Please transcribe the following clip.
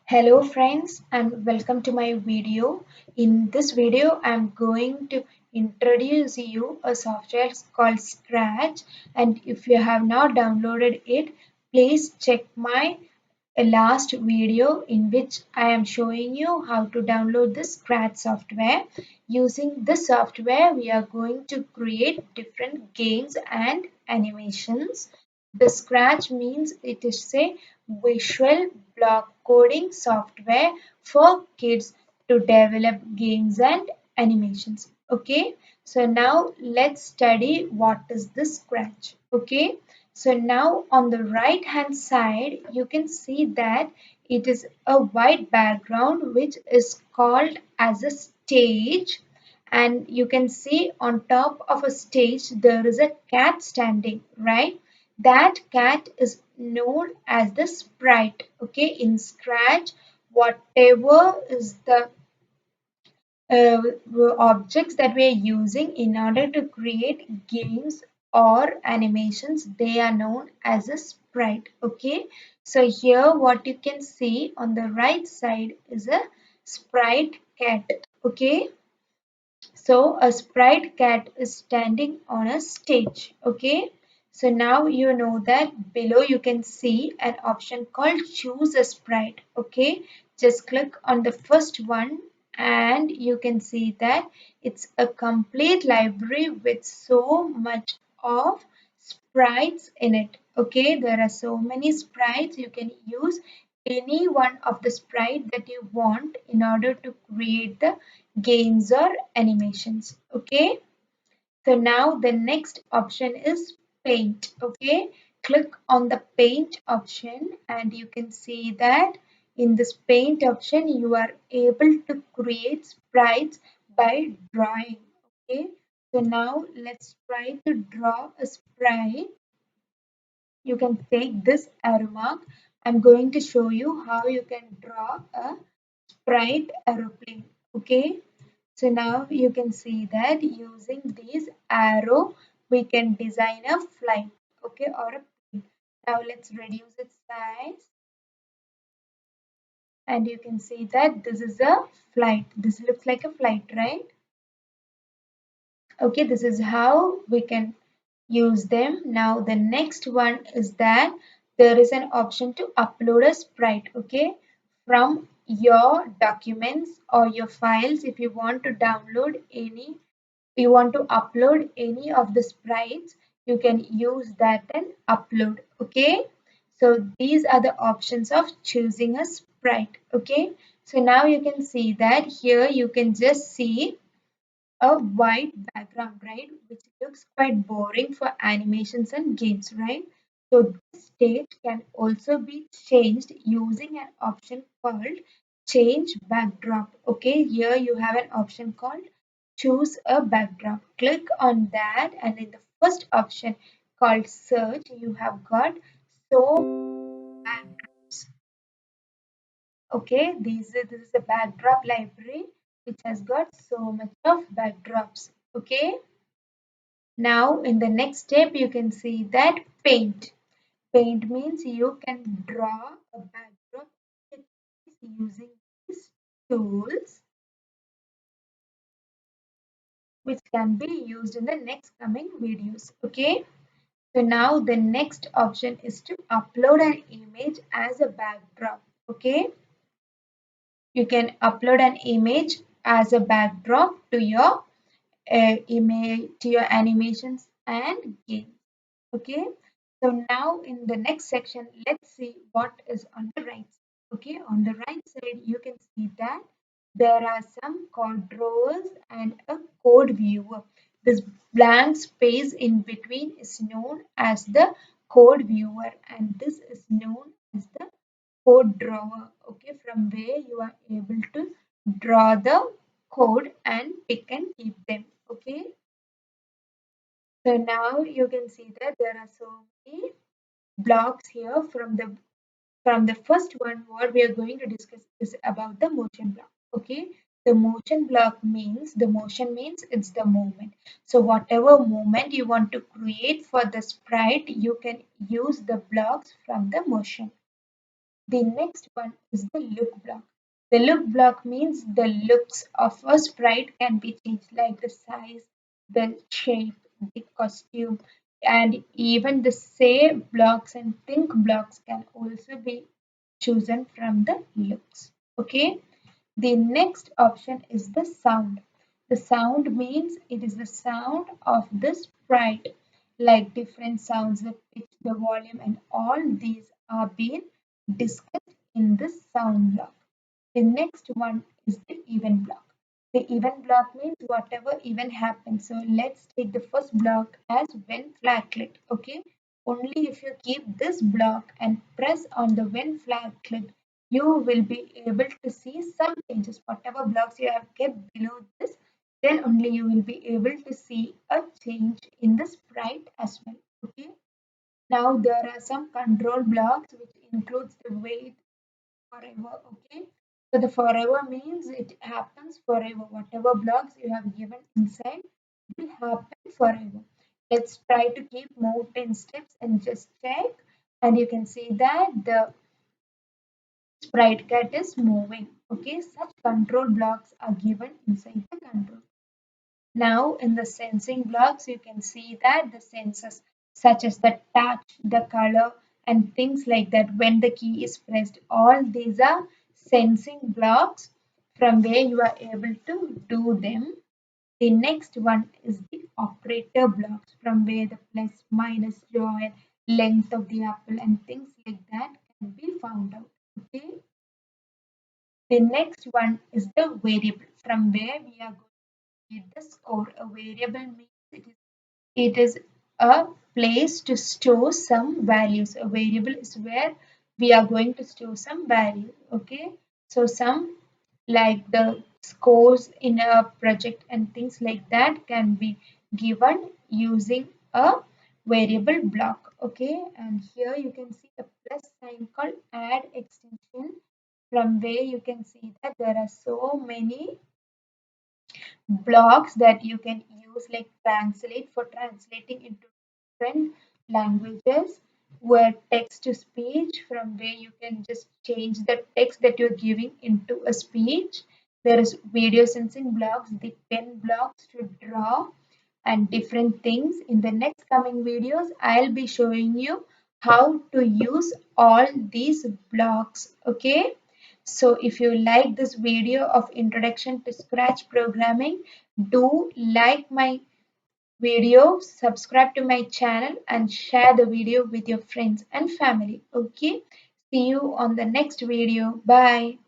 Hello friends and welcome to my video. In this video I'm going to introduce you a software called Scratch, and if you have not downloaded it, please check my last video in which I am showing you how to download the Scratch software. Using this software we are going to create different games and animations. The Scratch means it is a visual block coding software for kids to develop games and animations. Okay, so now let's study what is the Scratch. Okay, so now on the right hand side you can see that it is a white background which is called as a stage, and you can see on top of a stage there is a cat standing, right? That cat is known as the sprite. Okay, in Scratch, whatever is the uh, objects that we are using in order to create games or animations, they are known as a sprite. Okay, so here what you can see on the right side is a sprite cat. Okay, so a sprite cat is standing on a stage. Okay. So now you know that below you can see an option called choose a sprite. Okay. Just click on the first one and you can see that it's a complete library with so much of sprites in it. Okay. There are so many sprites. You can use any one of the sprite that you want in order to create the games or animations. Okay, so now the next option is paint. Okay, click on the paint option and you can see that in this paint option you are able to create sprites by drawing. Okay, so now let's try to draw a sprite. You can take this arrow mark. I'm going to show you how you can draw a sprite aeroplane. Okay, so now you can see that using these arrow we can design a flight, okay, or a plane. Now let's reduce its size and you can see that this is a flight. This looks like a flight, right? Okay, this is how we can use them. Now the next one is that there is an option to upload a sprite, okay, from your documents or your files. If you want to download any, you want to upload any of the sprites, you can use that and upload. Okay, so these are the options of choosing a sprite. Okay, so now you can see that here you can just see a white background, right? Which looks quite boring for animations and games, right? So this stage can also be changed using an option called change backdrop. Okay, here you have an option called choose a backdrop. Click on that and in the first option called search, you have got so backdrops. Okay, this is a backdrop library which has got so much of backdrops. Okay, now in the next step you can see that paint. Paint means you can draw a backdrop using these tools which can be used in the next coming videos. Okay, so now the next option is to upload an image as a backdrop. Okay, you can upload an image as a backdrop to your image, to your animations and games. Okay, so now in the next section let's see what is on the right side. Okay, on the right side you can see that there are some code drawers and a code viewer. This blank space in between is known as the code viewer and this is known as the code drawer. Okay, from where you are able to draw the code and pick and keep them. Okay, so now you can see that there are so many blocks here. From the first one, what we are going to discuss is about the motion block. Okay, the motion block means the motion means it's the movement. So whatever movement you want to create for the sprite, you can use the blocks from the motion. The next one is the look block. The look block means the looks of a sprite can be changed, like the size, the shape, the costume, and even the say blocks and think blocks can also be chosen from the looks. Okay. The next option is the sound. The sound means it is the sound of the sprite, like different sounds, the pitch, the volume, and all these are being discussed in the sound block. The next one is the event block. The event block means whatever event happens. So let's take the first block as when flag clicked. Okay. Only if you keep this block and press on the when flag clicked, you will be able to see some changes. Whatever blocks you have kept below this, then only you will be able to see a change in the sprite as well. Okay. Now there are some control blocks which includes the wait forever. Okay. So the forever means it happens forever. Whatever blocks you have given inside will happen forever. Let's try to keep more 10 steps and just check. And you can see that the sprite cat is moving. Okay, such control blocks are given inside the control. Now in the sensing blocks, you can see that the sensors such as the touch, the color, and things like that when the key is pressed, all these are sensing blocks from where you are able to do them. The next one is the operator blocks from where the plus, minus, join, length of the apple, and things like that can be found out. Okay. The next one is the variable from where we are going to get the score. A variable means it is a place to store some values. A variable is where we are going to store some value. Okay. So some like the scores in a project and things like that can be given using a variable block. Okay. And here you can see a plus sign called add extension from where you can see that there are so many blocks that you can use like translate for translating into different languages, word text to speech from where you can just change the text that you're giving into a speech. There is video sensing blocks, the pen blocks to draw and different things. In the next coming videos I'll be showing you how to use all these blocks. Okay. So if you like this video of introduction to Scratch programming, do like my video, subscribe to my channel and share the video with your friends and family. Okay. See you on the next video. Bye.